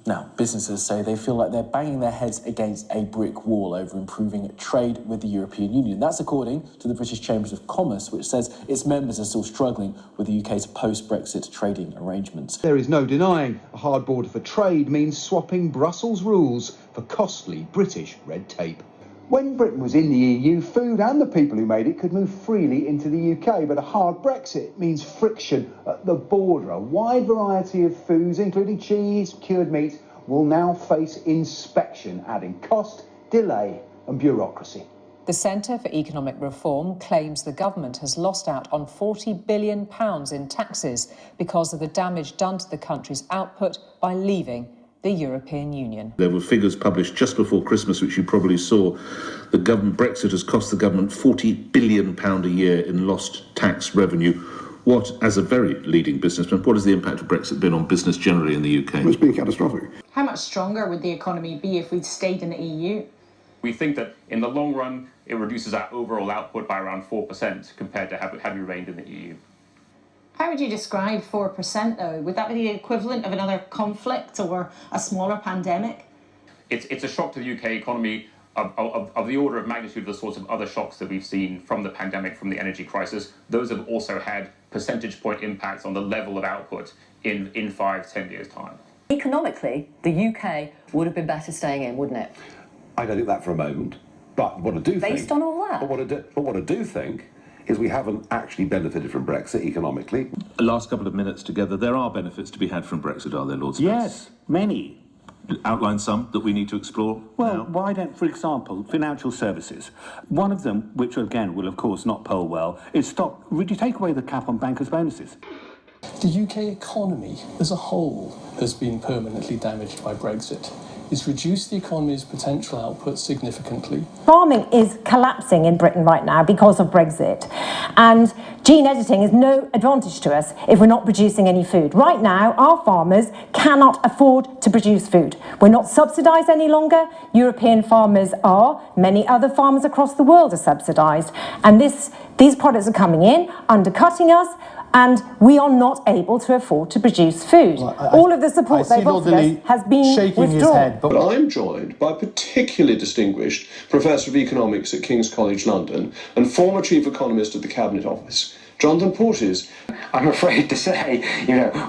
Now, businesses say they feel like they're banging their heads against a brick wall over improving trade with the European Union. That's according to the British Chambers of Commerce, which says its members are still struggling with the UK's post-Brexit trading arrangements. There is no denying a hard border for trade means swapping Brussels rules for costly British red tape. When Britain was in the EU, food and the people who made it could move freely into the UK, but a hard Brexit means friction at the border. A wide variety of foods, including cheese, cured meat, will now face inspection, adding cost, delay and bureaucracy. The Centre for Economic Reform claims the government has lost out on £40 billion in taxes because of the damage done to the country's output by leaving the European Union. There were figures published just before Christmas, which you probably saw. Brexit has cost the government £40 billion a year in lost tax revenue. What, as a very leading businessman, what has the impact of Brexit been on business generally in the UK? It's been catastrophic. How much stronger would the economy be if we'd stayed in the EU? We think that in the long run, it reduces our overall output by around 4% compared to had we remained in the EU. How would you describe 4% though? Would that be the equivalent of another conflict or a smaller pandemic? It's a shock to the UK economy of the order of magnitude of the sorts of other shocks that we've seen from the pandemic, from the energy crisis. Those have also had percentage point impacts on the level of output in 5-10 years' time. Economically, the UK would have been better staying in, wouldn't it? I don't think that for a moment. But what I do think... Based on all that? But what I do think is we haven't actually benefited from Brexit economically. The last couple of minutes together, there are benefits to be had from Brexit, are there, Lord Smith? Yes, many. Outline some that we need to explore. Well, now. why don't, for example, financial services? One of them, which again will of course not poll well, is would you take away the cap on bankers' bonuses? The UK economy as a whole has been permanently damaged by Brexit. It's reduced the economy's potential output significantly. Farming is collapsing in Britain right now because of Brexit. And gene editing is no advantage to us if we're not producing any food. Right now, our farmers cannot afford to produce food. We're not subsidised any longer. European farmers are. Many other farmers across the world are subsidised. And these products are coming in, undercutting us, and we are not able to afford to produce food. All of the support they've offered us has been withdrawn. His head, but I'm joined by a particularly distinguished Professor of Economics at King's College London and former Chief Economist at the Cabinet Office, Jonathan Portes. I'm afraid to say,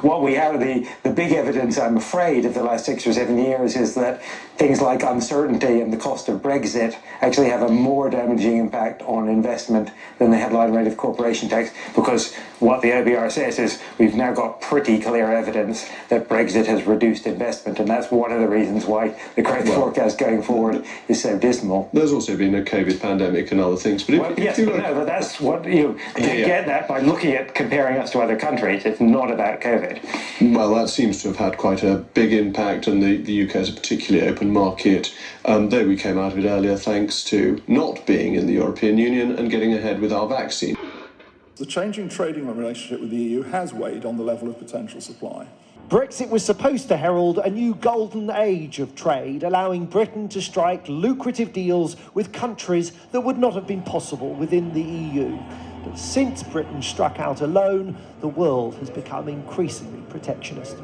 what we have, the big evidence, I'm afraid, of the last 6 or 7 years is that things like uncertainty and the cost of Brexit actually have a more damaging impact on investment than the headline rate of corporation tax, because what the OBR says is we've now got pretty clear evidence that Brexit has reduced investment, and that's one of the reasons why the growth forecast going forward is so dismal. There's also been a COVID pandemic and other things. But but that's what you get that by looking at comparing us to other countries. It's not about COVID. Well, that seems to have had quite a big impact, and the UK is a particularly open market, though we came out of it earlier thanks to not being in the European Union and getting ahead with our vaccine. The changing trading relationship with the EU has weighed on the level of potential supply. Brexit was supposed to herald a new golden age of trade, allowing Britain to strike lucrative deals with countries that would not have been possible within the EU. But since Britain struck out alone, the world has become increasingly protectionist.